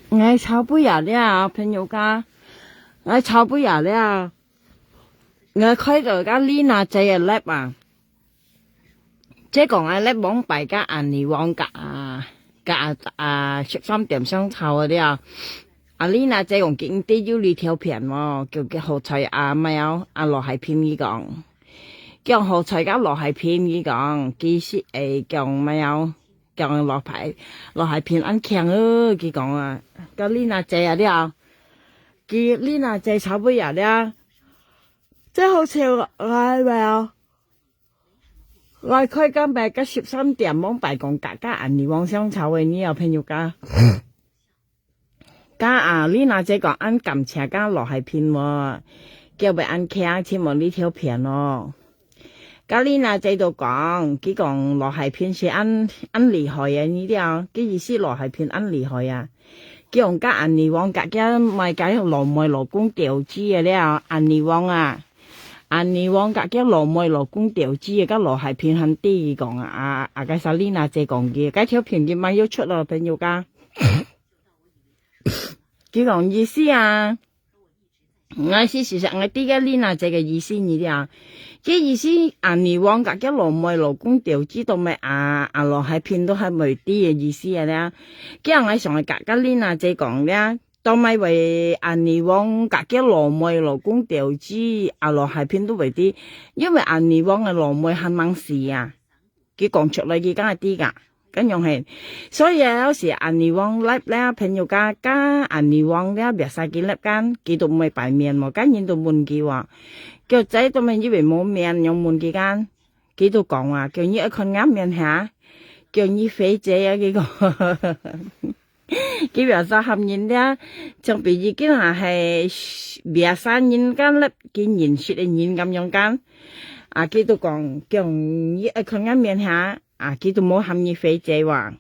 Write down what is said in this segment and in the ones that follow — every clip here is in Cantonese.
我炒杯呀了，朋友家，我炒杯呀了，我開到家呢那仔嘅叻啊，即係講我叻網幣家銀利網格13點上炒嗰啲啊。呢那仔講見啲要你條片喎，叫好彩咪有羅係片呢講，叫好彩家羅係片呢講，幾時叫咪有叫羅係片安強佢講啊，個呢那仔啊啲啊，佢呢那仔炒杯呀啲，即係好似係咪啊？我開間幣個13點網幣講價銀利網上炒嘅呢有朋友家。家呢那仔講按撳車家落係片喎，叫佢按傾簽喎呢條片咯。家呢那仔就講，佢講落係片是按厲害啊呢啲啊，佢意思落係片按厲害啊。佢講家銀利網家咪家羅妹羅公調資啊呢銀利網啊，銀利網家羅妹羅公調資啊，家落係片很低講啊，家曬呢那仔講嘅，家條片嘅咪要出咯，朋友家。佢講意思啊，我事實我啲嘅呢那仔嘅意思呢啲啊，即意思銀利網格嘅羅妹羅公調知道咪羅係片都係咪啲嘅意思啊咧？跟住我上去格呢那仔講咧，當咪為銀利網格嘅羅妹羅公調知羅係片都為啲，因為銀利網嘅羅妹係猛事啊，佢講出嚟佢梗係啲噶。咁樣係，所以有時銀利網粒咧，朋友家銀利網咧，別晒幾粒間，幾度唔係擺面喎，間然度悶幾話，叫仔都咪以為冇面，用悶幾間，幾度講話，叫你一คน啱面下，叫你肥仔啊幾個，幾別晒含人咧，就比已經係別晒人間粒，見人說嘅人咁樣間，幾度講，叫你一คน啱面下。佢都冇含義肥仔話，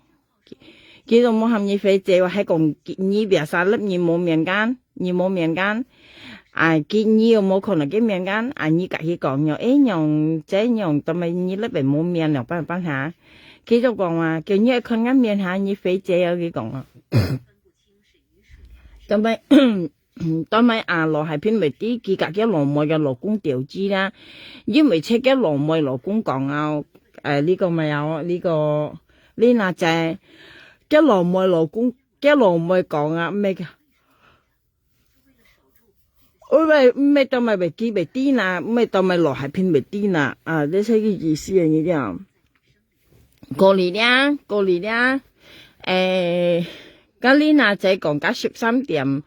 佢都冇含義肥仔話，係講你別晒粒你冇面間，你冇面間，佢你又冇可能嘅面間，你隔佢講又用這樣，但係你粒冇面又辦下，佢就講話叫你佢啱面下，你肥仔有佢講啊，但係羅係偏為啲，佢隔嘅羅妹嘅羅公調資啦，因為出嘅羅妹羅公講啊。呢個咪有呢個呢那仔，嘅羅妹羅公嘅羅妹講啊咩嘅？咩都咪為幾為啲啦，咩都咪羅係偏為啲啦，呢些嘅意思啊呢啲啊。過年啦，咁呢那仔講緊13點，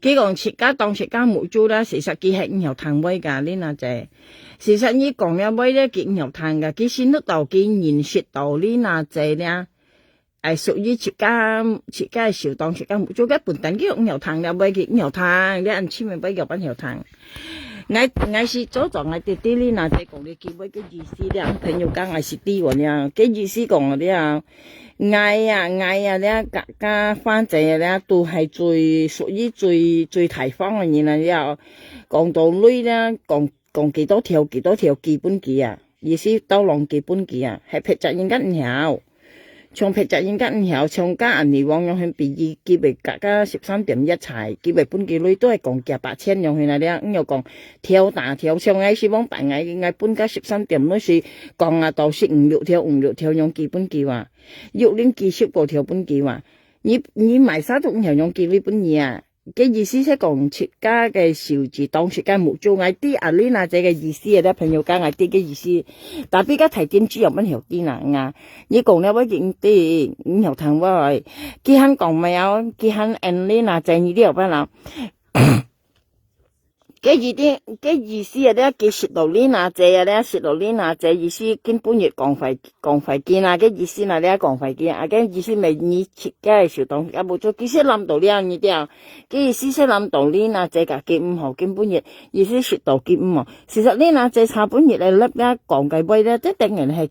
佢講設家當設家冇租啦，事實佢係五油炭位㗎呢那仔。事實你講嘅位咧，佢五油炭㗎，佢先得到佢認識到呢那仔咧，屬於設家係小當設家冇租嘅本等佢五油炭嘅位，佢五油炭，你按簽名位叫5油炭。我是早就我哋啲呢那仔講嘅幾位嘅意思咧，朋友家我是啲喎咧，嘅意思講嗰啲啊。嗌咧，家番仔咧都係屬於最提防嘅人啦。又講到女咧，講幾多條基本記啊，意思刀郎基本記啊，係劈責應該唔曉，從劈責應該唔曉，從家銀利網用去比喻基為家13點一齊，基為本記女都係講價8,000用去那啲，又講跳大跳上嗌是往辦嗌本家13點女是講啊到是5、6條用基本記話。6年記10條本記話，你買啥都唔係用記呢本嘢啊！嘅意思係講設家嘅小字當設家冇做嗌啲呢那仔嘅意思啊！朋友家嗌啲嘅意思，但係而家提點豬有乜條啲啦？你講咧我見啲5條糖喎，佢肯講咪有，佢肯呢那仔呢啲有乜啦？嘅意思啊！咧，佢説到呢那仔啊！咧，説到呢那仔意思，根本月降費見啊！嘅意思嗱，咧降費見啊！嘅意思咪你設計小當有冇做？佢先諗到呢樣嘢啲啊！嘅意思先諗到呢那仔㗎，佢5號根本月意思説到佢5號。事實呢那仔差本月嚟粒咧降計位咧，即係定人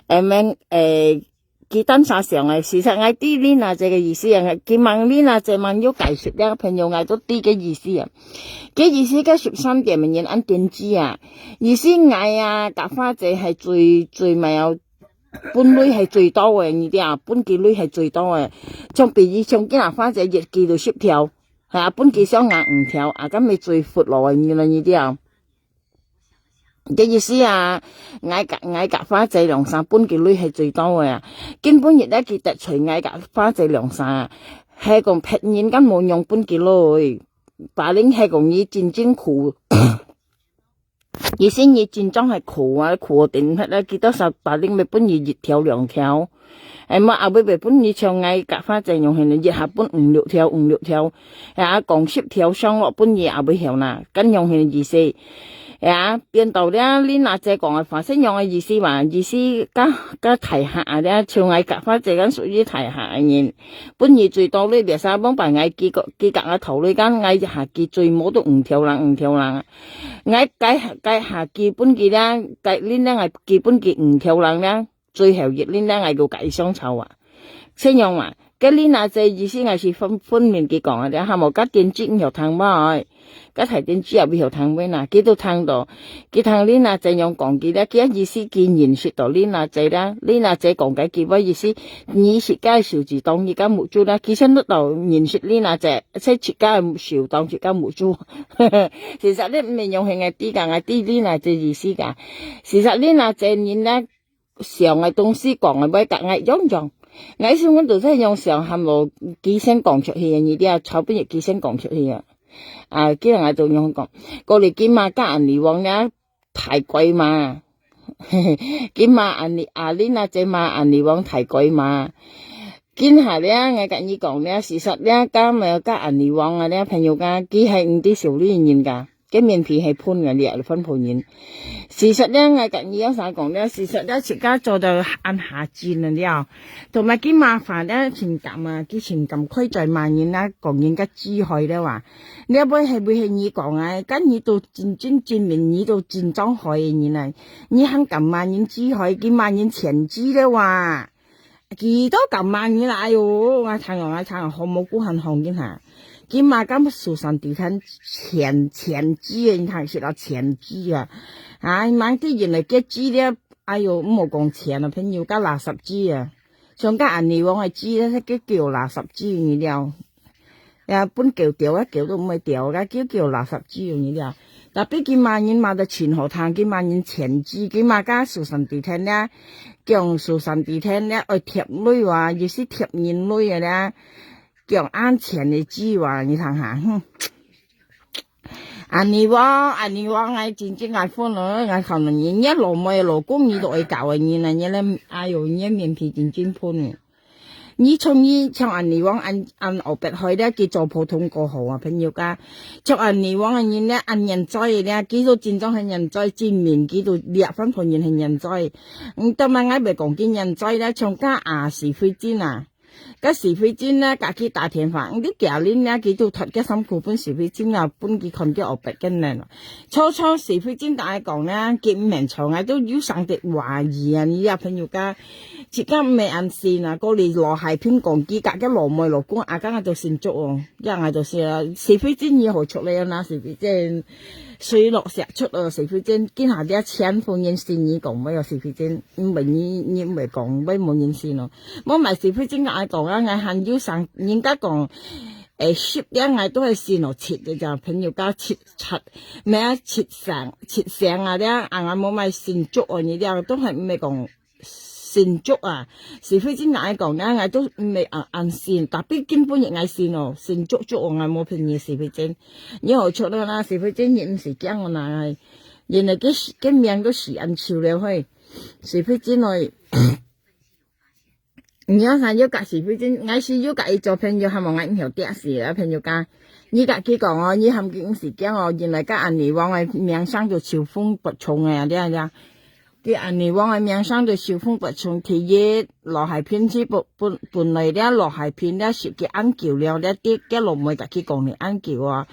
係佢單殺上嚟，事實嗌啲呢那仔嘅意思啊，佢問呢那仔問要解釋咧，朋友嗌咗啲嘅意思啊，嘅意思嘅13點嘅人按點知啊，意思嗌夾花仔係最咪有本女係最多嘅，你啲啊，本記女係最多嘅，從比如從今日花仔日記到10條，係啊，本記想硬5條，啊咁咪最闊落嘅啦，你啲啊，嘅意思啊，嗌夾花仔涼晒，本記女係最多嘅，根本日咧記得除嗌夾花仔涼晒，係講劈nhiên根冇用本記女，把拎係講以戰爭苦。以前你戰爭係苦啊，苦定係咧，幾多時把拎咪本而熱條2條，乜後尾咪本而唱嗌夾花仔用係熱下本5、6條，啊講10條上落本而後尾條啦，跟用係意思，啊變到咧呢那隻講嘅發聲用嘅意思話，意思加提下啊咧，唱嗌夾花仔咁屬於提下嘅人，本而最多呢別晒幫辦嗌幾格嘅頭呢間嗌下記最冇都5條啦，嗌計下基本嘅咧，計呢咧係基本嘅5條人咧，最後一呢咧係叫計雙籌啊，先用話，咁呢那隻意思係是分面嘅講嘅咧，係冇加電子又聽埋，加提電子入邊又聽咩嗱，幾都聽到，佢聽呢那隻用講嘅咧，佢意思見言說到呢那隻咧，呢那隻講嘅幾位意思，你說介紹字當而家冇做啦，其實呢度言說呢那隻，即係出家紹當出家冇做。其實咧唔係用係嗌啲噶，嗌啲呢那隻意思噶。事實呢那隻年咧，上嘅東西講嘅咩格嗌樣，嗌先嗰度真係用上係冇幾聲講出去嘅，呢啲啊炒邊亦幾聲講出去啊。啊，幾人嗌到用講，過嚟見嘛加銀利旺咧太貴嘛，見嘛銀利啊呢那隻嘛銀利旺太貴嘛。見下咧，我跟你講咧，事實咧，加咪加銀利旺啊咧，朋友家幾係唔啲少呢樣噶，嘅面皮係潘嘅，你嚟分判員。事實咧，我跟你有晒講咧，事實咧，自家做到按下戰啊了，同埋幾麻煩咧，情感啊，幾情感虧在萬年啦，講人家知害咧話，你一般係會係你講啊，跟你到戰爭戰面，你到戰爭害嘅人嚟，你肯咁萬年知害，幾萬年前知咧話。幾多咁萬年啦？哎呦，我睇好冇估行行嘅吓，幾萬咁樹上地攤前知啊，你睇說到前知啊，唉，萬啲人嚟嘅知咧，哎呦，唔好講錢啊，朋友加垃圾知啊，上加銀利旺係知咧，叫垃圾知你了，呀，本叫掉一叫都唔係掉噶，叫垃圾知你了。但比幾萬年買到前後攤，幾萬年前知，幾萬家樹上地攤咧，叫樹上地攤咧，愛貼女話，意思貼人女嘅咧，叫安全嘅知話，你睇下，銀利旺嗌真正嗌歡樂，嗌可能人一路咪勞工你都愛搞嘅人啊，你咧，哎呦，你面皮真正潘。你從銀利旺按後邊去咧，叫做普通過河啊，朋友家。從銀利旺嘅人咧，按人災咧，幾多戰爭係人災，戰面幾多裂分判人係人災。今日我咪講見人災咧，從家是非戰啊，個是非戰咧，隔幾大天飯，啲舊年咧幾多突嘅辛苦本是非戰啊，本幾看啲後邊嘅人。初是非戰大講咧，結唔明場啊，都要上啲懷疑啊，你啊朋友家。自家未按線啊，過嚟羅係偏講幾格嘅羅妹羅公，阿家喺度善足哦，一喺度是是非戰以何出嚟啊？那是非戰水落石出啊，是非戰見下啲錢放人線你講咩啊？是非戰唔係你唔係講咩冇人線咯，冇埋是非戰嗌講啊，嗌限要上人家講ship 一嗌都係線落切嘅咋，朋友家切咩啊切成啊啲啊冇埋線足啊，你啲都係唔係講。善足啊，是非之嗌講咧，嗌都未按線，特別根本亦嗌線哦，善足我嗌冇便宜是非精，以後出啦啦，是非精亦唔是驚我嗱，原來嘅命都是按潮了去，是非精來，你要想要夾是非精，嗌是要夾做朋友係咪嗌唔條嗲事啊朋友家，你夾幾講哦，你含嘅唔是驚哦，原來夾銀利旺嘅命生就潮風不重啊啲啊。啲銀利旺嘅命生就小風不從其一落係偏之本來咧落係偏咧說嘅安橋了咧啲嘅落唔係特佢講嚟安橋啊，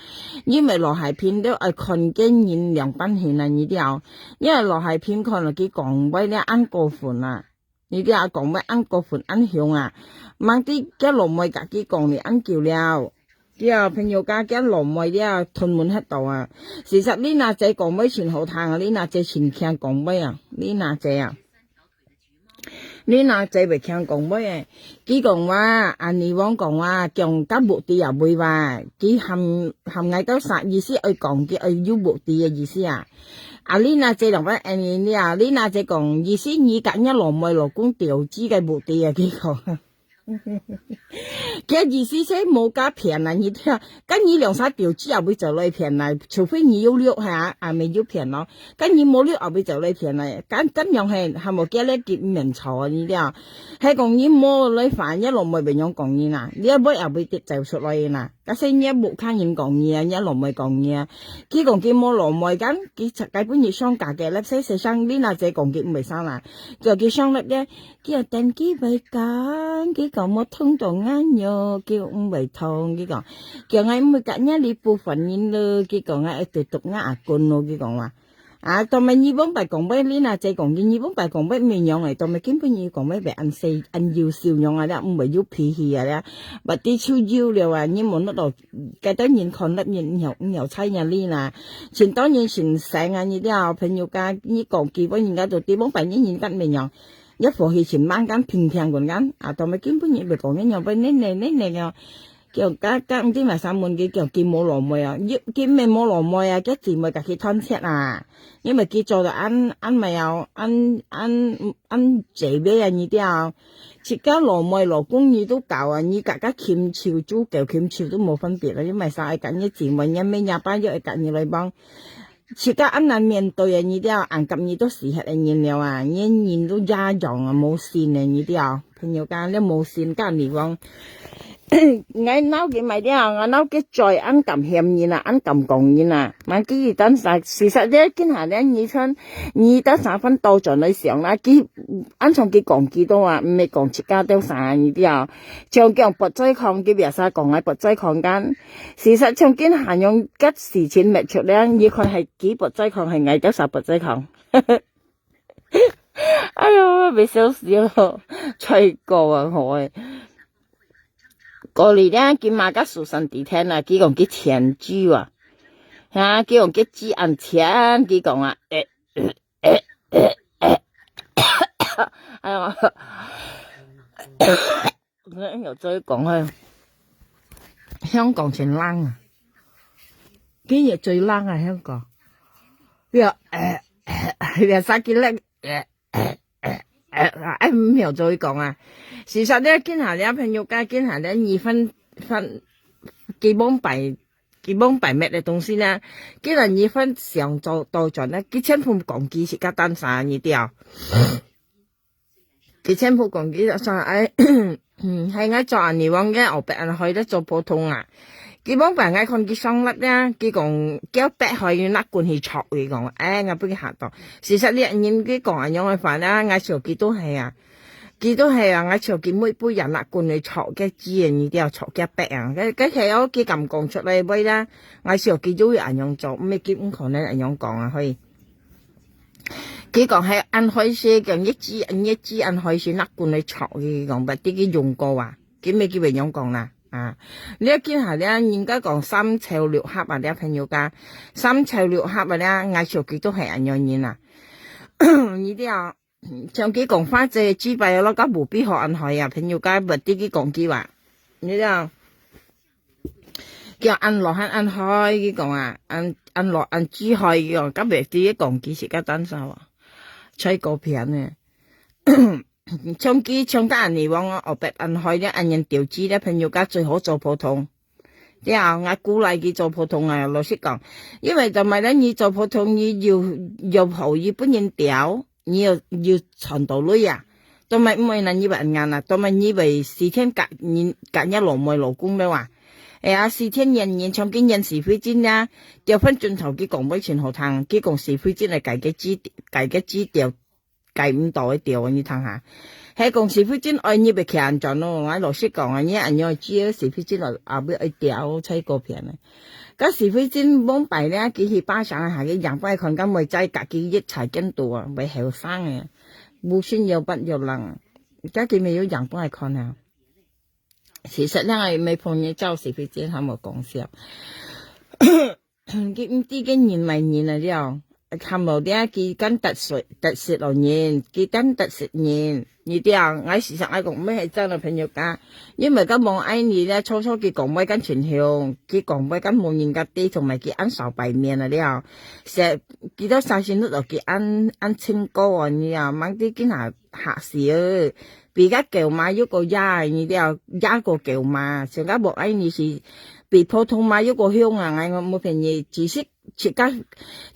因為落係偏都係看經驗兩班險啊呢啲啊，因為落係偏看落佢講威咧安過款啊，呢啲啊講威安過款安響啊，掹啲嘅落唔係特佢講嚟安橋了。啲啊朋友家嘅羅妹啲啊屯門喺度啊，事實呢那仔講咩前後嘆啊，呢那仔前傾講咩啊，呢那仔啊，你那這未聽講咩？佢講話，阿你講講話，講甲目的也未話，佢含嗌到啥意思？愛講佢愛有目的嘅意思啊！啊，你那這兩位你啊，你那這講意思，你隔一羅妹羅公調資嘅目的啊，佢講。嘅意思係冇加平啊！你聽，跟你兩三條之後會就嚟平啦，除非你要溜下，未要平咯。跟你冇溜後會就嚟平啦。咁樣係冇嘅咧結面嘈啊！你啲係講你冇嚟煩一路咪變樣講嘢啦，你一杯又會跌就出來啦。咁所以你冇看人講嘢啊，一路咪講嘢啊。佢講佢冇落咪咁，佢實際本嘢商價嘅咧，所以生呢嗱隻講佢唔係生啦，就佢商粒咧，佢又訂機俾緊，佢講冇通到啱咗，佢唔係通，佢講，佢係唔會揀一呢部分人咯，佢講係一直讀啱阿官咯，佢講話。啊，同埋日本白講俾呢嗱隻講嘅，日本白講俾面樣嚟，同埋根本要講俾別按要笑樣啊咧，唔係要脾氣啊咧，或啲超要了啊，你冇得到，幾多人看得人又猜人呢啦，前當然前成啊，你啲朋友家呢講基本人家做地方白人人家面樣，一火氣前晚間平平咁間，啊，同埋根本要白講嘅樣俾呢嘅。叫家唔知咪三門嘅叫見冇羅妹啊，見咩冇羅妹啊，一字咪夾佢吞切啊，因為佢做到按咪有按這邊啊呢啲啊，自家羅妹羅公你都教啊，你家欠潮租舊欠潮都冇分別啦，因為晒緊一字咪一咩廿班約緊你嚟幫，自家按難面對啊呢啲啊，按咁你都時刻嚟了啊，年都一樣啊冇線啊呢啲啊，朋友間咧冇線間嚟講。我嬲嘅咪啲啊，我嬲嘅再按撳欠嘢啦，按撳講嘢啦，咪幾等晒，事實咧，今下咧，你得3分到盡你上啦，幾按從佢講幾多啊，唔係講自家都晒呢啲啊，像講博仔抗嘅別晒講喺博仔抗間，事實從今下用吉時錢滅出咧，你佢係幾博仔抗係嗌得晒博仔抗，哎喲，俾笑死咯，吹過啊我。過嚟咧，見馬家樹上地聽啊，佢講佢錢豬啊，佢講佢豬銀錢，佢講啊，哎呀，又再講啊，香港全冷啊，今日最冷啊香港，又殺幾叻，唔又再講啊。事實咧，今下咧朋友家，今下咧2分基本幣咩嘅東西咧，今日2分上做到盡咧，幾千鋪講幾時間單晒呢啲啊，幾千鋪講幾就算係我做人哋講嘅，我別人去得做普通啊，基本幣我看佢上粒咧，佢講叫別去拿罐去戳佢講，我俾佢嚇到，事實呢人佢講人樣嘅話咧，我上幾都係啊。佢都係啊！我朝見每杯人辣罐嚟戳嘅紙啊，呢啲又戳嘅白啊，佢係有幾咁講出嚟杯啦。我朝見到人樣做，咩基本可能人樣講啊，可以。佢講係按開始講一支按開始辣罐嚟戳嘅講，不啲佢用過啊，佢咩叫人樣講啦啊？呢一件係咧，人家講3臭6黑啊，啲朋友家3臭6黑啊咧，我朝見都係人樣嘢啦，呢啲啊。像佢講翻隻豬幣咯，咁無必學按開啊，朋友家唔啲佢講句話，你知啊？叫按落按開，佢講啊，按落按豬開，佢講咁別啲講句時間單手啊，吹個片呢？像家人嚟講啊，我別按開咧，按人調資咧，朋友家最好做普通。啲啊，我鼓勵佢做普通啊，老實講，因為就咪咧，你做普通，你要學日本人調。你要傳道女啊，同埋唔係人以為人硬啊，同埋以為4天隔一羅妹老公咧話，4天人唱經人是非戰啦，調翻轉頭佢講俾全學堂，佢講是非戰係計嘅支調，計唔到嘅調，你睇下，係講是非戰愛你被騎人撞咯，我老師講啊，你人要知是非戰來後邊愛調吹個片啊。嗰是非戰幫弊咧，幾時巴上下嘅人翻去看緊咪仔隔幾億齊跟度啊，咪後生嘅，冇算又不又能，而家佢咪有人幫去看啊。其實咧係未碰嘢周是非戰，係冇講笑。佢唔知嘅年嚟年嚟之後， tham mưu啲佢跟特色落人，佢跟特色人，你啲啊，我事實我講咩係真係朋友家，因為咁望愛你咧，初初佢講咩跟全向，佢講咩跟冇人家啲，同埋佢按手白面啊了，成幾多三線都落佢按清高啊你啊，掹啲見下事，比較舊嘛一個呀，你啲啊一個舊嘛，成家望愛你是比普通嘛一個香啊，我冇朋友只識。切家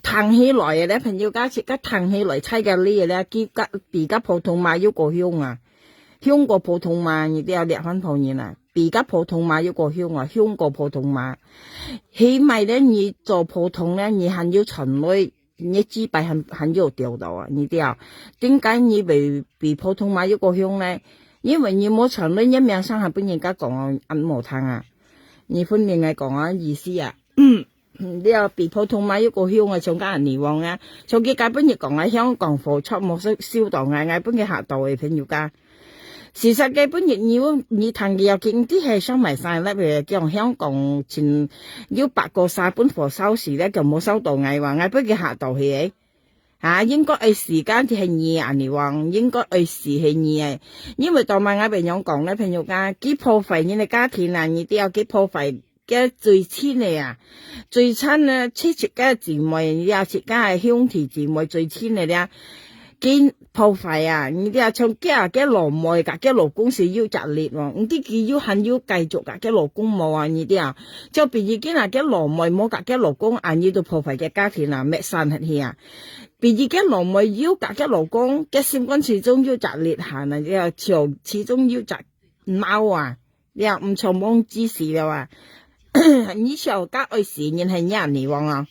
彈起來嘅咧，朋友家切家彈起來猜嘅呢嘢咧，佢家比較普通嘛，一個香啊，香過普通嘛，你都有裂翻泡面啦，比較普通嘛，一個香啊，香過普通嘛，起碼咧你做普通咧，你還要存累，你資本還要掉到啊，你都有，點解你比普通嘛一個香咧？因為你冇存累，一命生係俾人家講按摩湯啊，你分明係講啊意思啊。你又比普通買一個香啊，上家人嚟旺啊，上幾屆本日講喺香港貨出冇識燒到嗌本嘅客道嘅朋友家，事實嘅本日你談嘅又見啲係收埋晒咧，譬如叫香港前要8個晒本貨收時咧就冇收到嗌話嗌本嘅客道係嚇，應該係時間啲係二人嚟旺，應該係時係二，因為當晚嗌朋友講咧，朋友家幾破費你哋家庭啊，你都有幾破費。嘅最親嘅啊，最親咧，切嘅姊妹，又切嘅兄弟姊妹最親嘅咧，見破費啊！你啲啊唱嘅老妹，嘅老公是要責烈喎，唔啲佢要肯要繼續嘅老公冇啊！你啲啊，就別已經啊嘅老妹冇嘅老公，按要到破費嘅家庭啊，咩散係去啊？別已經老妹要嘅老公，嘅心肝始終要責烈下啊！又朝始終要責嬲啊！又唔從妄之事啦啊！你上家愛時人係人嚟旺啊！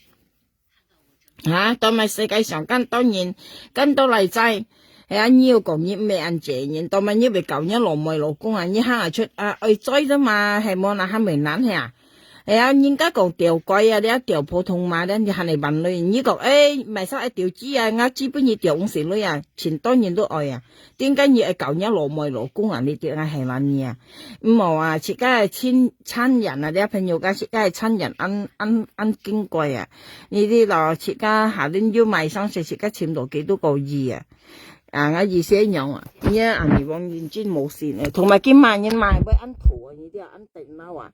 吓，當咪世界上跟當然跟到嚟齋，係啊！你要講嘢咩人謝人，當咪你咪舊年老妹老公啊，你行出啊愛追啫嘛，係冇那係咪難係啊？係啊，人家講調貴啊，你一調普通嘛，你係嚟問女，你講誒，咪使一調紙啊，我基本要調50女啊，錢當然都愛啊。點解要係舊年老妹老公啊？你調係係乜嘢啊？唔冇啊，自家係親人啊，你朋友家自家係親人按經貴啊，呢啲咯，自家下年要賣生食，自家簽到幾多個億啊？啊，我意思一樣啊，而家銀行認真冇線啊，同埋幾萬人賣俾按圖啊，呢啲啊按定啦話。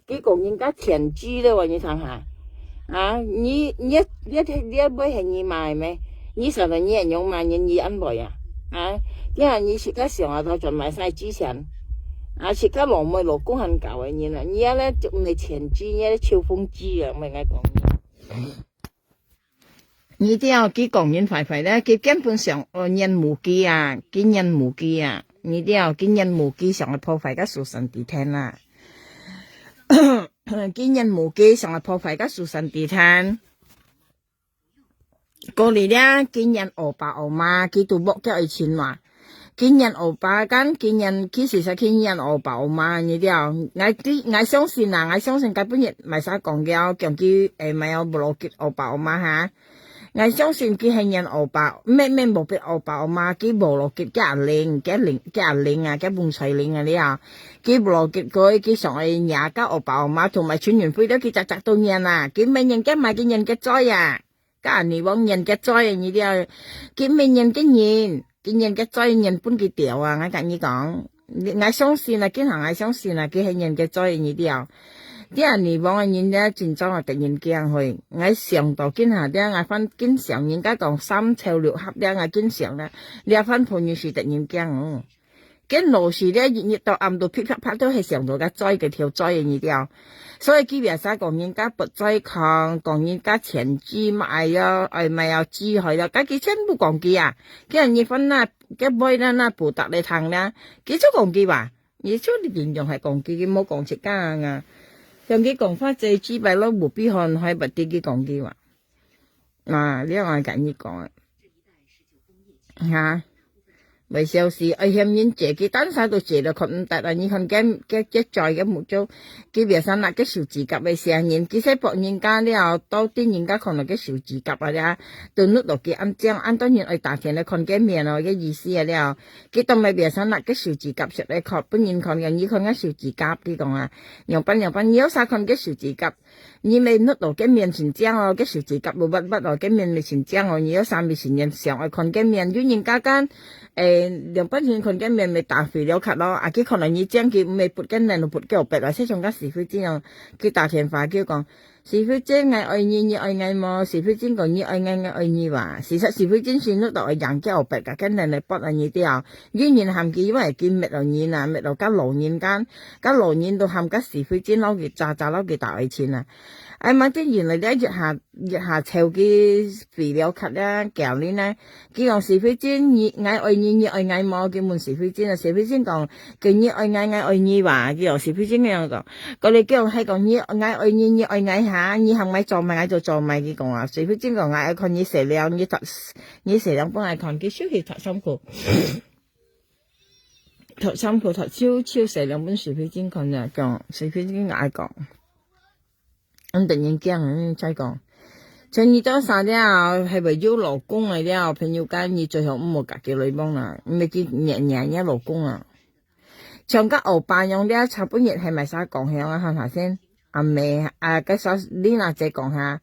幾個人家田豬咧，你睇下，啊，你一杯係你賣咩？你實在你人用萬人以安慰啊，啊，因為你自家上下頭就買晒豬錢，啊，自家老妹老公很搞嘅人啦，而家咧就唔係田豬，而家超風豬啊，咪嗌講。你啲有幾講人快快咧，佢根本上人無機啊，見人無機啊，你啲有見人無機上去破壞個樹神地聽啦。見人無機上嚟破壞個樹神地攤，過嚟咧見人惡爸惡媽，佢都冇叫佢錢話，見人惡爸跟見人，佢事實見人惡爸惡媽呢啲啊，我相信啊，我相信佢本日咪使講嘅，講佢咪有邏輯惡爸惡媽吓。我相信佢係人惡霸，咩冇俾惡霸嘛？佢無邏輯加零啊，加半歲零啊你啊，佢無邏輯佢上去廿家惡霸嘛，同埋全員飛到佢扎到人啊，佢咩人加埋嘅人嘅災啊，加人哋往人嘅災啊呢啲啊，佢咩人嘅人，嘅人嘅災人搬佢掉啊，我同你講，我相信啊，經常我相信啊，佢係人嘅災呢啲啊。啲人嚟往嘅人咧，戰爭啊突然驚去，我上到經下啲，我翻經常人家講3潮6合咧，我經常咧，你一翻判要是突然驚，跟路時咧熱到暗到噼啪啪都係上到嘅災嘅條災嘅呢啲，所以基本上講人家不災抗，講人家前知賣啊，咪有知去啦，咁佢全部講機啊，叫人結婚啦，嘅妹啦啦布達嚟談啦，幾多講機話，而且你形容係講機，冇講出家啊。像佢講法就知白咯，無必看開不啲佢講嘅話，嗱呢個我緊要講啊，為小事愛向人借佢單晒都借到佢唔得啦，你看嘅在嘅目中，佢別生那個小指甲嘅成人，佢使博人家了，到啲人家看到個小指甲啊啦，都攞到佢按當然愛打天嚟看嘅面咯嘅意思啊了，佢都咪別生那個小指甲出嚟看，本人看嘅，你看個小指甲佢講啊，樣品，有啥看個小指甲，你咪那到见面前讲哦，个手指甲冇乜乜哦，见面咪前讲哦，你有三面前人上爱看见面，有人家間兩百天看見面咪打肥了卡咯，佢可能你講佢咪撥緊人，撥腳白啊，即係從家是非之後，佢打電話叫講是非之愛愛你愛愛麼，是非之講你愛愛愛你話，事實是非之算嗰度係人腳白噶，跟人嚟撥啊你啲有人含佢因為見滅落你啊，滅落家羅年間，家羅年到含家是非之撈佢炸撈佢大錢啊！哎媽啲原來咧月下臭嘅肥料咳咧，舊年咧，佢講是非真你愛愛你愛愛麼，佢問是非真啊，是非真講佢你愛愛愛愛你話，佢講是非真咁樣講，佢哋叫係講你愛愛你愛愛下，你係咪做咪愛就做咪，佢講啊，是非真講愛看你食量，你食量幫愛看，佢少係讀三課，讀三課讀超食兩本是非真看啊，講是非真愛講。突然間再講，趁你多晒了，係為咗老公嚟了，朋友間你最後唔好夾嘅女幫啦，咪見娘老公啊。長家歐巴用了差半日係咪晒講響啊？看下先，阿妹嗰首麗娜姐講下，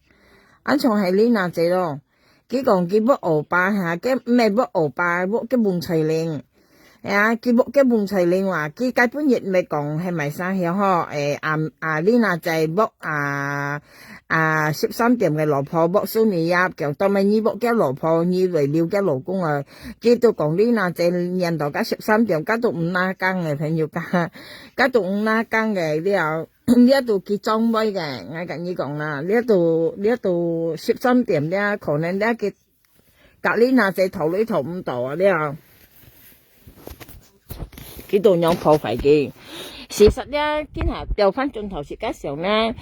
安從係麗娜姐咯，佢講佢冇歐巴下，佢咩冇歐巴，冇嘅門隨令。佢冇嘅門隨令話，佢基本日咪講係咪生響呵？呢娜仔冇13點嘅老婆冇蘇尼亞，叫當咪你冇嘅老婆，你為了嘅老公啊，佢都講呢娜仔人道加13點，加到5拉更嘅朋友加到5拉更嘅呢一度結裝威嘅，我跟你講啦，呢一度13點咧，可能咧佢隔呢娜仔頭裏頭唔到啊呢幾度有破壞嘅，事實咧，今下掉翻轉頭時嘅時候咧，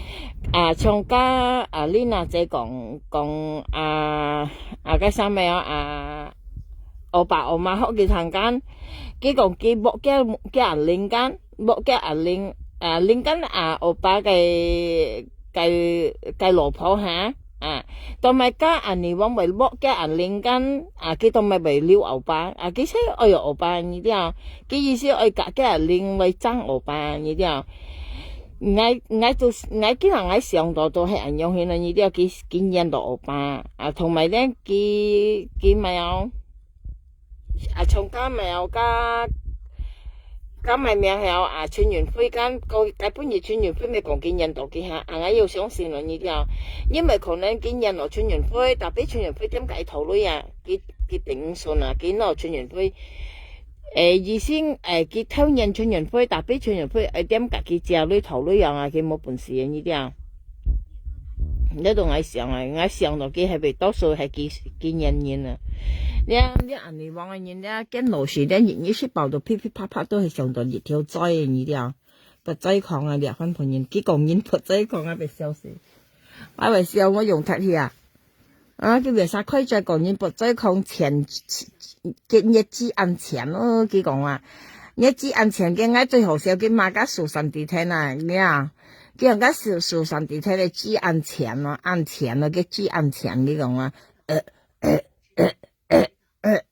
唱家Lina 姐講嘅啥咩我爸我媽學嘅堂間，佢講佢冇嘅人領間，冇嘅人領間我爸嘅老婆嚇。同埋家人哋話為剝家人領緊，佢同埋為撩牛巴，佢先愛牛巴呢啲啊，佢意思愛家人領為爭牛巴呢啲啊，我經常喺上度都係人用起來呢啲啊，佢見人到牛巴，同埋咧佢咪有，從家咪有加埋名係春園灰間個基本嘅春園灰咪講見人道嘅嚇，我要相信啦呢啲啊，因為可能見人落春園灰，特別春園灰點解頭女啊？佢頂順啊，見落春園灰，意思佢偷人春園灰，特別春園灰點解佢隻女頭女啊？佢冇本事啊呢啲啊，呢度我想到佢係咪多數係見人啊？你人哋話嘅人咧，跟老師咧，熱時報道噼噼啪啪都係上到熱條災嘅呢啲啊，不災狂啊，裂翻盤人，幾講人不災狂啊，被笑死！我為笑我用特氣佢為啥可以再講人不災狂錢嘅日子按錢咯？佢講話日子按錢嘅，我最好笑嘅馬家數神地聽啊，你啊，佢人家數神地聽嘅紙按錢咯，按錢咯，嘅紙按錢，佢講話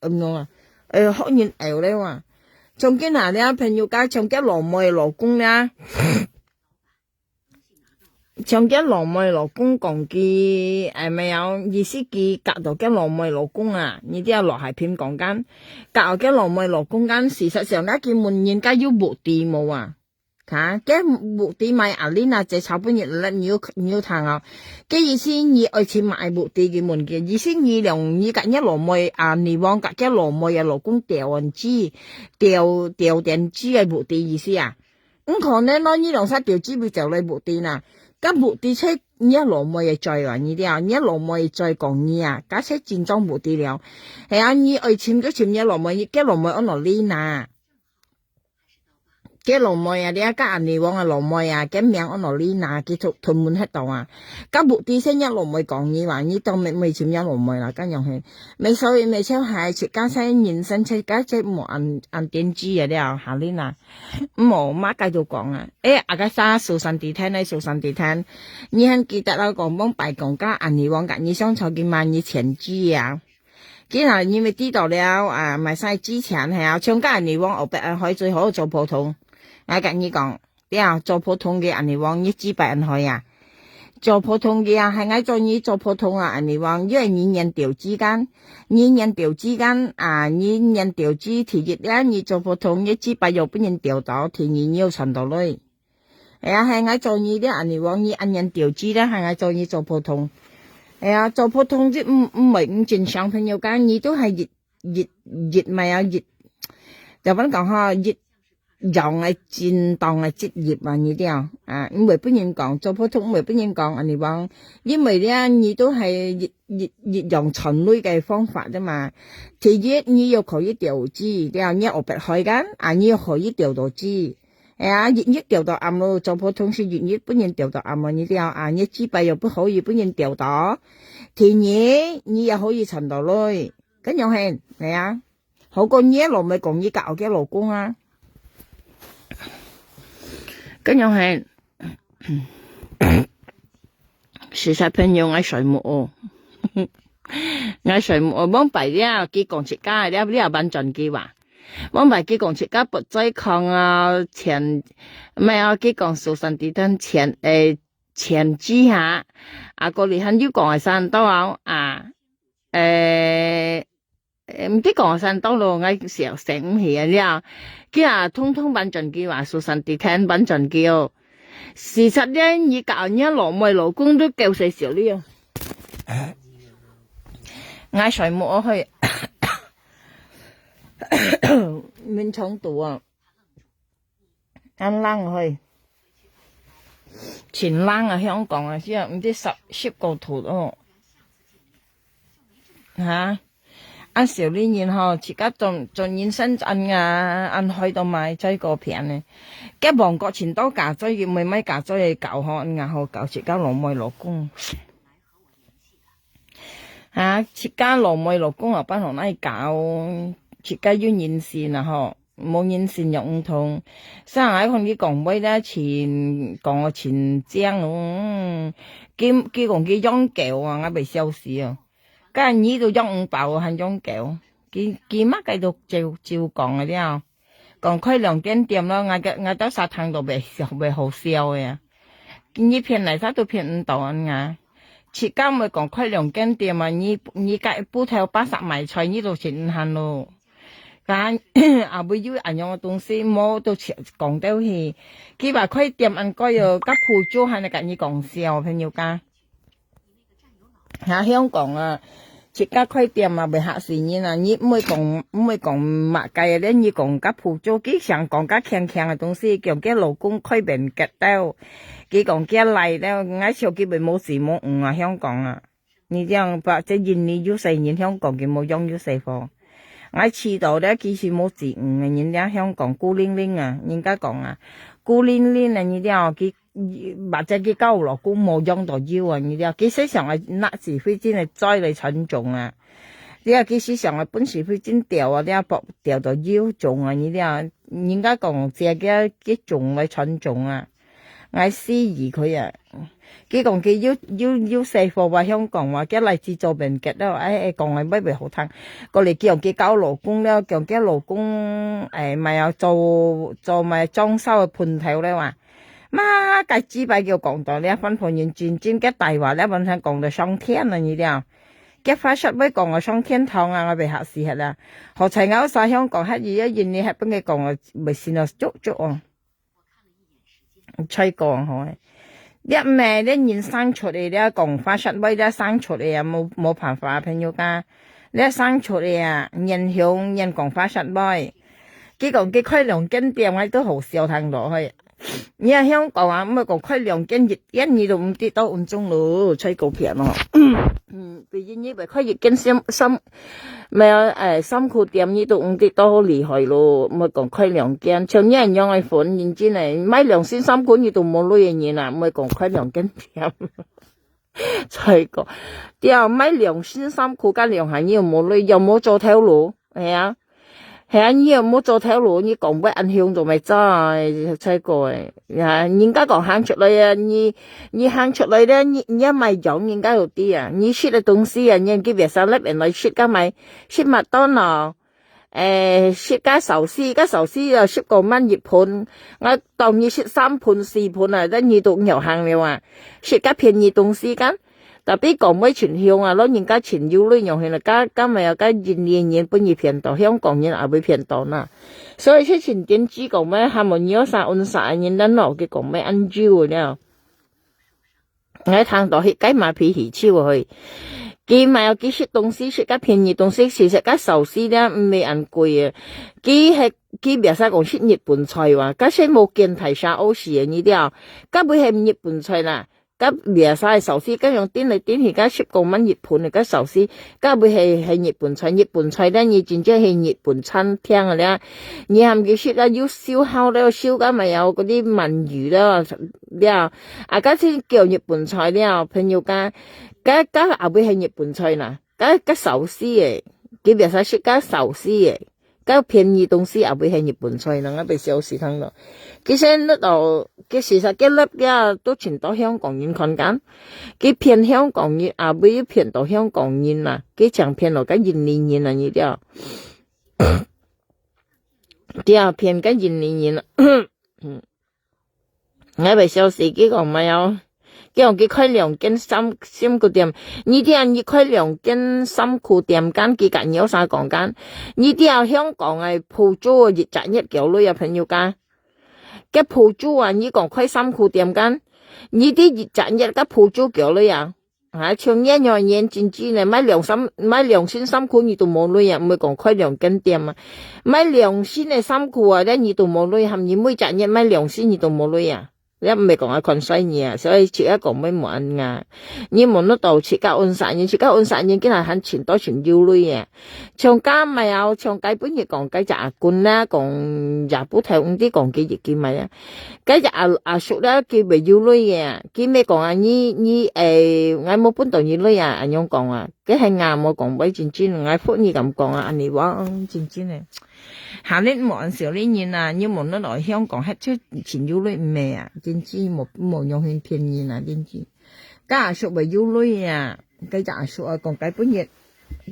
咁樣啊，學人牛咧話，從今下咧朋友家從今羅妹老公咧，從今羅妹老公講嘅咪有意思嘅隔到嘅羅妹老公啊，呢啲係落係片講緊，隔嘅羅妹老公間，事實上咧佢們人家要目的冇啊。嘅目的買Lina姐炒半日啦，你要睇啊！嘅意思你愛錢買目的嘅門嘅，意思你用你隔一羅妹你往隔一羅妹老公掉電機嘅目的意思啊？可能攞呢兩三條資料就嚟目的啦，咁目的出你一羅妹再話呢啲啊，你一羅妹再講你啊，假設戰爭目的了，係你愛錢咗錢一羅妹，嘅羅妹安落Lina。嘅羅妹你一家人嚟往羅妹嘅名我羅Lina嘅屯門喺度啊，咁目的先一羅妹講嘢話，你當未簽一羅妹啦，咁樣係，未所以未超係出家先人生出家即冇按電子嘅了，下Lina，冇媽繼續講啊，家沙數神地聽，你很記得啦，講幫拜講家人嚟往你想坐嘅萬二錢資啊。今日你咪知道了買晒之前係唱家人嚟往後邊可以最好做普通。我跟你講，做普通嘅人嚟往100人去啊，做普通嘅啊，係嗌做你做普通啊，你話因為你人調之間啊，你人調之提熱咧，你做普通一支筆又不能調到，提你要陳到嚟。係啊，係嗌做你啲你話你按人調之咧，係嗌做你做普通。係啊，做普通即唔係唔正常朋友間，你都係熱咪啊熱，就咁講下熱。用係戰當係職業啊，你啲啊，唔係不能講做普通，唔係不能講，你話，因為咧，你都係用循類嘅方法啫嘛。第一，你要可以調資，然後你學別開間，你要可以調到資，熱熱調到啱咯。做普通是熱熱不能調到啱啊，你啲你資幣又不可以不能調到，第二，你又可以陳到來，咁樣係好過你一路咪講你教嘅老公啊。咁樣事實朋友嗌水木哦，嗌水木哦，幫白啲幾講出家啲又辦盡計劃，幫白幾講出家不再抗啊前咩啊幾講數神地燈前之下個離恨要講係山多唔知講係山多咯，嗌時候醒起啊啲通通辦盡計劃數神地燈辦盡叫。事實咧，你教人家羅妹老公都夠細少呢啊！嗌水木我去面廠度啊，啱冷去前冷啊，香港啊，先唔知10個圖哦吓。小呢然後自家仲現深圳按去到買追個片呢，嘅旺角前多架追要咪架追搞好好搞自家羅妹老公自家羅妹老公又不同嚟搞，自家要現線啊冇現線又唔同，生喺同啲講威咧前將佢講佢養狗我被笑死啊！家人呢度養500係養狗，佢乜繼續照講嗰啲講開2點咯，我到沙灘度被好笑嘅，呢片嚟都片500切家咪講開2點啊，你計煲頭80米菜呢度錢慳咯，但會要人用嘅東西冇到講到去，佢話開店按該要夾鋪租係你跟你講笑朋友家。香港自家開店被嚇死人啦！你唔會講物價咧，你講夾鋪租，佢想講夾強嘅東西，叫佢老公開便吉到，佢講佢嚟咧，我笑佢咪冇事冇誤香港你這樣或者印尼要4年香港佢冇用要4貨，我遲到咧其實冇事誤人家香港孤零零人家講孤零零你啲佢。或者佢交老公冇用到腰你啲佢時常係拿紙飛機嚟載你沉重你佢時常係本時飛機掉你搏掉到腰重你啲人家講借嘅重嚟沉重我思疑佢佢講佢要4貨話香港話佢嚟自做病吉咯講係乜好聽過嚟叫佢交老公咧叫佢老公咪有做咪裝修嘅判頭咧話媽計紙幣叫講到呢分判員轉嘅大話咧本身講到上天你啲嘅發出咩講上天堂我被嚇死啦何齊歐晒香港黑嘢一現你係邊嘅講咪先捉吹講好一咩呢現生出嚟咧講發出咩咧生出嚟冇辦法朋友家你生出嚟人向人講發出咩佢講佢開2間店我都好少聽落去你喺香港咁講開2間1都唔跌到5鐘咯吹股票咯畢竟你咪開1間三庫店呢都唔跌到好厲害咯咪講開2間像你人用嘅款認真嚟買2,3款你都冇攞嘢啦咪講開2間店吹股掉買2,3庫加2行你又冇攞又冇做條路你又冇做條路你講不影響到咪真係吹過人家講行出來你行出來咧你咪用人家有啲你食的東西人家別上那邊來食噶咪食麥當勞食家壽司，家壽司又10個蚊一盤，我當你食3盤4盤啊，得2到5又行了啊，食家便宜東西間，特別講咩傳銷啊，攞人家傳銷類用去啦，家咪有家年本意騙到，香港人也會騙到啦，所以出前點知講咩，下門有3人等落嘅講咩安住了，我睇到去雞馬皮皮超去。佢咪有幾食東西，食家便宜東西，其實家壽司咧唔係咁貴啊。佢別使講食日本菜話，家先冇見提沙歐式嘅呢啲啊，家會係日本菜啦。家別使壽司，家用點嚟點去，家10個蚊一盤嚟，家壽司，家會係日本菜。日本菜咧，你真正係日本餐廳嘅咧。你係佢食啦，要燒烤咧，燒家咪有嗰啲鰻魚啦，咧啊家先叫日本菜咧，朋友家。家也會係日本菜啦，家壽司嘅，佢別使食家壽司嘅，家便宜東西也會係日本菜啦，我被小時聽到。其實呢度，其實嘅粒嘅都全到香港人看緊，佢騙香港人，也會騙到香港人啦，佢chẳng騙到個印尼人啊呢啲，啲啊騙個印尼人啦，我被小時佢講咪有。叫佢開2間3個店，呢啲人開2間3個店間，佢間有啥講間？呢啲啊香港係鋪租啊，越賺1嚿女啊朋友家，嘅鋪租啊呢講開3個店間，呢啲越賺1個鋪租嚿女啊，像1樣嘢真知咧，買2300塊你都冇女啊，唔係講開2間店啊，買2300塊啊，你都冇女，含你每賺1買2000你都冇女啊。你唔係講下困衰嘢，所以切一講咩冇人啊！你冇得到切家按殺人，切家按殺人，今日很錢多錢要女嘅。長家咪有長雞本嘢講雞隻罐啦，講廿補睇啲講幾熱見咪啊！雞隻阿叔咧，佢咪要女嘅，佢咩講啊？我冇搬到要女啊！阿樣講啊，佢係啱我講俾真真，我歡你咁講啊！阿你話真真咧。下年冇人少呢年啊，你冇得來香港黑出錢要女咩啊？真知冇用去騙人啊！真知，家阿叔咪要女啊，雞隻阿叔啊講雞本嘢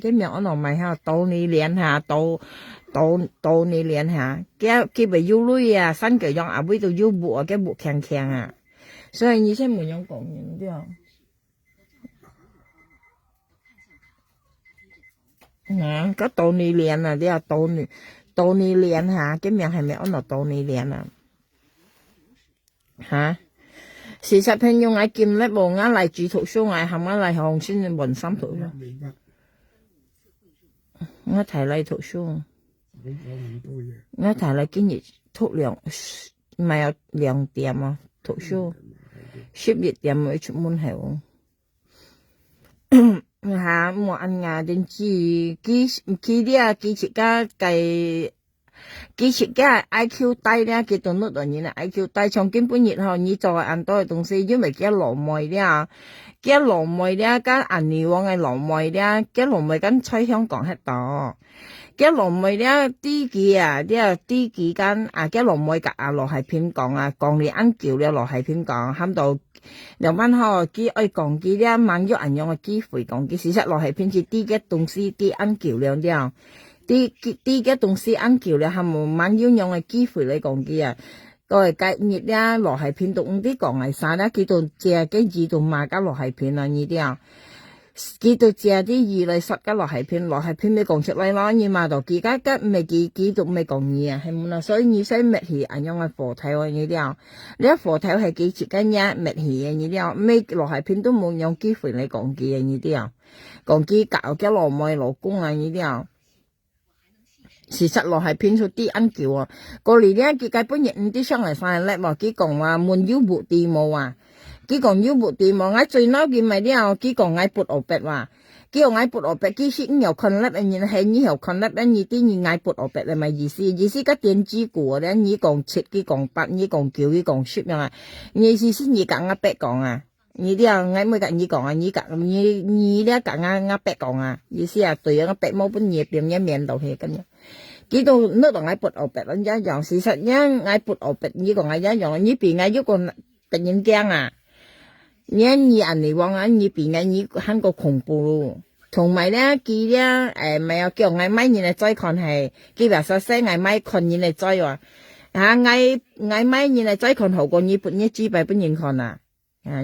，cái miệng nó nói mày ha, tao ni liền ha, tao ni liền ha, cái bị yêu lui à, sanh cái dòng à bây giờ yêu bùa cái bùa khang khang à,所以你先冇用講嘢啲啊。cái tao ni liền à,啲啊tao ni liền ha, cái miệng係咪nó nói tao ni liền à, hả? 事實朋友我見咧無啱嚟住圖書我冚啱嚟紅先雲心圖書，我睇嚟圖書，我睇嚟今日圖2咪有2點啊圖書，11點mới出門口，嚇冇按牙定知佢啲啊佢自家計。其實嘅 IQ 低咧，佢都攞到人啦 IQ 低，從根本熱後你做按多嘅東西，因為佢羅梅咧，佢羅梅咧，跟銀尼旺嘅羅梅咧，佢羅梅跟吹香港喺度，佢羅梅咧啲幾啊，啲啲幾間啊，佢羅梅夾啊羅係片講啊，講你按叫咧羅係片講，喊到兩班後佢愛講佢咧，萬咗銀樣嘅機會講佢，事實羅係片是啲嘅東西啲按叫兩啲。啲嘅東西按叫咧，係冇萬要用嘅機會嚟講嘅啊，都係隔熱咧，羅係片度啲講嚟晒啦，佢度借嘅二度賣家羅係片啊呢啲啊，佢度借啲2嚟10嘅羅係片咪講出嚟咯，你買到幾家吉咪幾度咪講嘢啊，係冇啦，所以你使滅氣按樣嘅貨體喎呢啲啊，你一貨體係幾錢緊嘢滅氣嘅呢啲啊，咩羅係片都冇用機會嚟講嘅呢啲啊，講幾搞嘅羅妹羅公啊呢啲啊。事實落係騙出啲恩叫啊！過嚟咧，佢計本日5啲上嚟晒叻喎，佢講話悶腰撥地冇啊！佢講腰撥地冇，我最嬲佢咪啲啊！佢講我撥我白話，佢講我撥我白，佢先又困甩，然係你又困甩咧，你啲你嗌撥我白係咪意思個電子股咧，你講7，佢講8，你講9，佢講10啊！你意思你講我白講啊！你啲啊，我每個你講啊，你咧講我白講啊，意思啊，對我白冇本嘢變一面到去咁樣。幾度呢度我撥我白一樣，事實因我撥我白呢個我一樣，呢邊我一個突然驚啊，你人嚟講啊，呢邊我呢很個恐怖咯，同埋咧佢咧咪有叫我買嘢嚟再看係，佢話說細我買看嘢嚟再話，我買嘢嚟再看好過你半夜幾百本人看啊，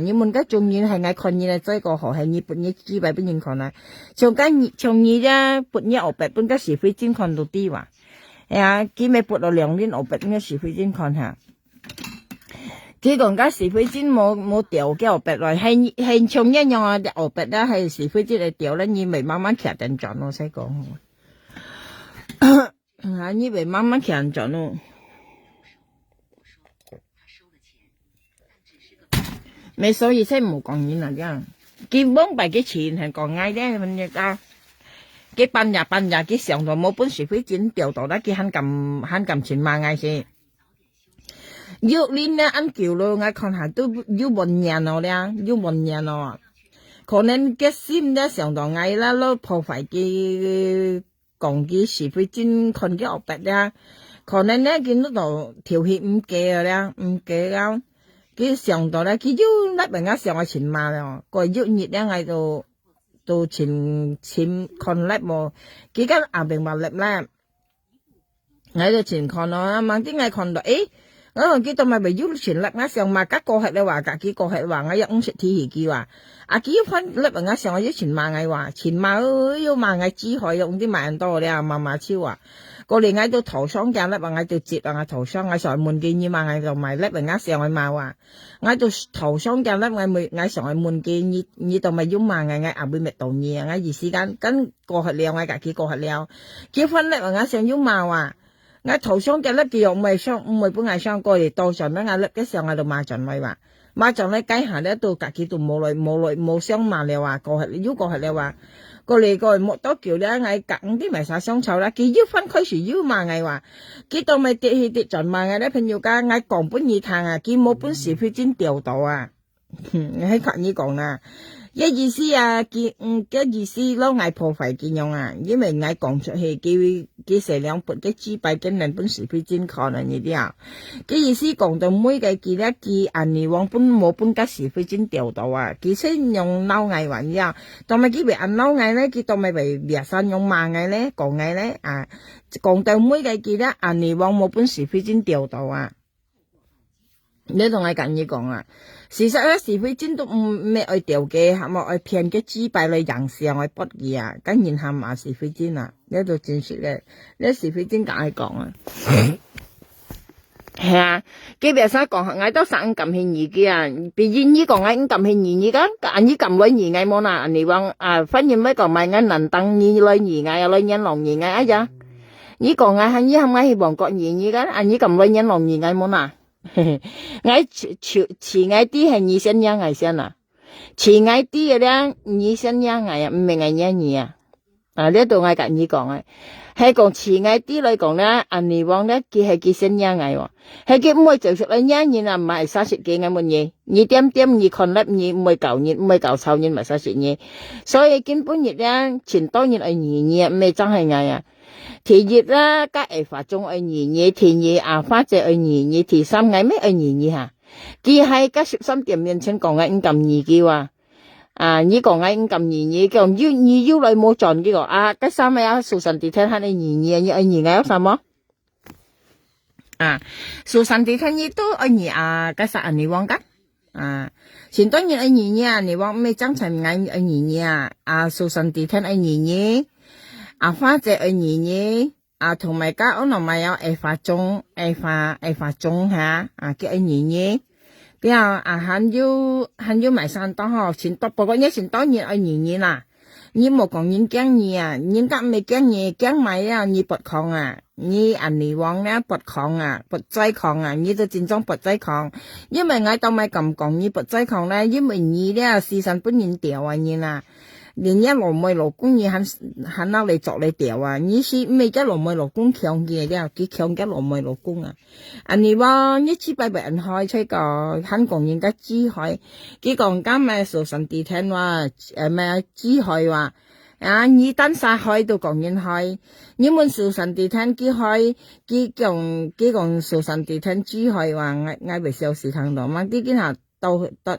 你們家仲要係我看嘢嚟再個好係你半夜幾百本人看啊，從你咧半夜500本家時飛先看到啲話，佢咪撥到2年500本家時飛先看下。佢講家時飛針冇掉嘅500來，係從一樣啊500啦，係時飛針嚟掉咧，你咪慢慢騎定轉咯，使講，你咪慢慢騎定轉咯。咪所以先冇講嘢啦，啫。佢幫擺嘅錢係講嗌咧，乜嘢㗎？佢半日佢上台冇本時飛針掉到啦，佢慳咁錢買嗌先。要拎咧按叫咯，我看下都要半年咯咧，要半年咯。可能嘅心咧上到嗌啦，攞破壞嘅講嘅是非真看嘅惡白咧，可能咧見到度條血唔記啦，唔記啦。佢上到咧，佢要甩人家上嘅錢嘛咯，個要熱咧嗌到錢看甩冇，佢間阿明話甩咧，嗌到錢看咯，慢啲嗌看到我記得咪咪要錢甩我上嘛，隔個係你話隔幾個係話我有50天佢話，幾分甩我上我要錢嘛嗌話，錢嘛要嘛嗌支海用啲萬多咧，嘛超啊，個嚟嗌到頭商價甩嗌到折我頭商嗌上門見二萬嗌就咪甩我上去嘛話，嗌到頭商價甩嗌上去門見二度咪要嘛嗌阿妹咪到二嗌二時間跟個係了嗌隔幾個係了，幾分甩我上要嘛話。我頭上嘅咧，佢又唔係本嗌上過嚟，到上咧，我咧嘅時候我就馬上嚟話，馬上咧計下咧到隔幾度冇相罵你話過係，如果係你話過嚟冇多叫咧，嗌隔啲咪晒相湊啦，佢要分開時要罵嗌話，佢到咪跌盡罵嗌咧，朋友家嗌講本意談啊，佢冇本事佢先掉到啊，喺隔你講啦。意思嘅意思攞嗌破壞見用啊，因為嗌講出去佢成兩撥嘅資幣跟人本時飛真看啊呢啲啊，嘅意思講到每個佢咧佢按你往本冇本嘅時飛真掉到啊，佢先用撈嗌話呀，同埋佢為按撈嗌咧，佢同埋為別身用罵嗌咧講嗌咧講到每個佢咧按你往冇本時飛真掉到啊。你同我近嘢講啊，事實咧是非真都唔咩愛掉嘅，係咪愛騙嘅資幣嚟人事愛不義啊？跟然下嘛是非真啊，呢度正說咧，呢是非真梗係講啊，係啊，基本上講嗌都三咁輕易嘅啊，別人呢講嗌咁輕易，而家嗌呢咁耐易嗌冇啦，人哋話反而咩講咪嗌能等呢耐易嗌，耐人lòng易嗌啊呀，呢講嗌係呢係咪係黃國賢而家嗌呢咁耐人lòng易嗌冇啦。我遲矮啲係二聲一嗌聲啊，遲矮啲嘅咧二聲一嗌啊，唔明係一二啊，呢度我隔意講啊，係講遲矮啲嚟講咧，人哋話咧佢係幾聲一嗌喎，係佢唔會就出嚟一二啊，唔係三十幾嗌乜嘢，二點點二看粒二唔係舊年唔係舊臭年咪三十嘢，所以根本日咧前當然係二二唔係真係嗌啊。田葉啦，加發中愛二田葉花姐愛二田三嗌咩愛二吓？佢係加13點面前講嘅咁二嘅話，呢個嗌咁二叫要來冇賺呢個加三咪有數神地聽下你二嗌有什麼？數神地聽亦都愛二加三你忘噶？前當然愛二你忘咩爭齊嗌二數神地聽愛二。花姐愛二同埋家屋同埋有發中吓，叫愛二比較很要埋山當嗬，前多不過一前當然愛二啦，你冇講人驚二人家未驚二驚埋啊，你拔礦你人哋往咧拔礦拔劑礦你都正宗拔劑礦，因為我當咪咁講你拔劑礦咧，因為你咧時辰本年掉你啦。連一路妹老公也肯攞嚟作你掉啊！你是咩一路妹老公強嘅啫，幾強一路妹老公啊！你話一次拜人開出個肯講人家支海，佢講今日數神地聽話咩支海話你單殺海都講人開，你們數神地聽支海，佢講數神地聽支海話嗌為小事聽到，萬啲見下到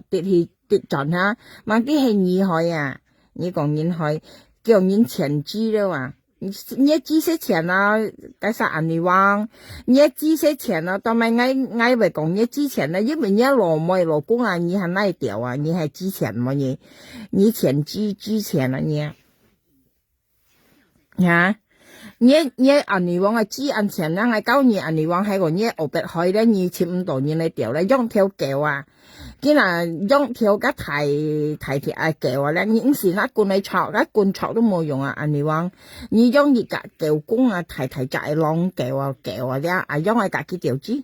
跌去跌盡下，萬啲係二海啊！你講人開，叫人前知了啊。你知些錢啊，介紹安尼話，你知些錢啊，當咪嗌為講你知錢啊，因為你老妹老公啊，你係哪條啊？你係知錢麼？你前知錢啊你？吓？你安尼話我知安錢啦，我教你安尼話係個你後邊開咧，你千唔到你嚟條咧，用條橋啊！既然用條個提鐵啊橋啊咧，你唔是那罐嚟炒，那罐炒都冇用啊！安尼話，你用一個橋工啊，提就係浪橋啊咧，啊用係自己條子，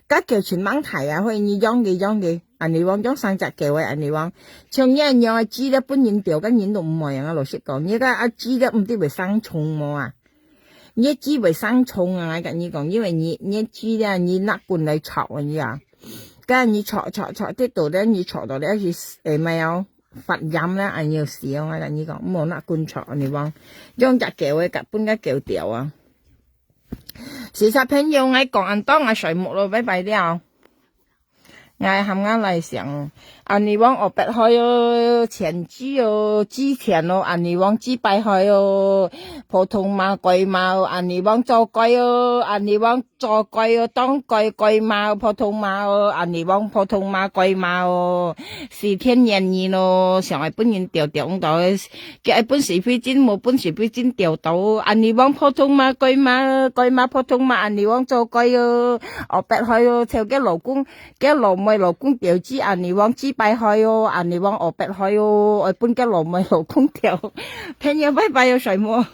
個橋全掹提啊，可以你用嘅，安尼話用三隻橋啊，安尼話，像一樣啊，知咧本人條跟人都唔係啊，老實講，而家啊知咧唔知會生蟲麼啊？你知會生蟲啊？我跟你講，因為你知咧，你那罐嚟炒啊你啊。跟你炒啲度咧，你炒到咧是咪有發音咧？按要少我跟你講，冇那罐炒你講，用隻橋嘅夾半個橋掉啊！事實朋友我講安當我水木咯，拜拜了。我含我嚟上，安尼講我白開哦，前知哦，之前哦，安尼講之白開哦，普通話貴嘛，安尼講做貴哦，安尼講做貴哦，當貴嘛，普通話哦，安尼講普通話貴嘛哦，是天然言咯，上海本人調到，叫本時飛針冇本時飛針調到，安尼講普通話貴嘛，普通話安尼講做貴哦，我白開哦，條嘅老公嘅老妹老公調子，安尼講之白開哦，安尼講我白開哦，我本嘅老妹老公調，聽日拜拜有誰麼？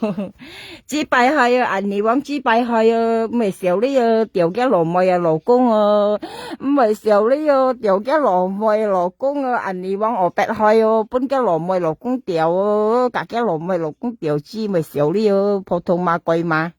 之白開哦，安尼講之白開哦，咪少呢個調嘅老妹啊老公哦，咪少呢個調嘅老妹老公哦，安尼講我白開哦，本嘅老妹老公調哦，隔嘅老妹老公調子咪少呢個普通話貴嘛。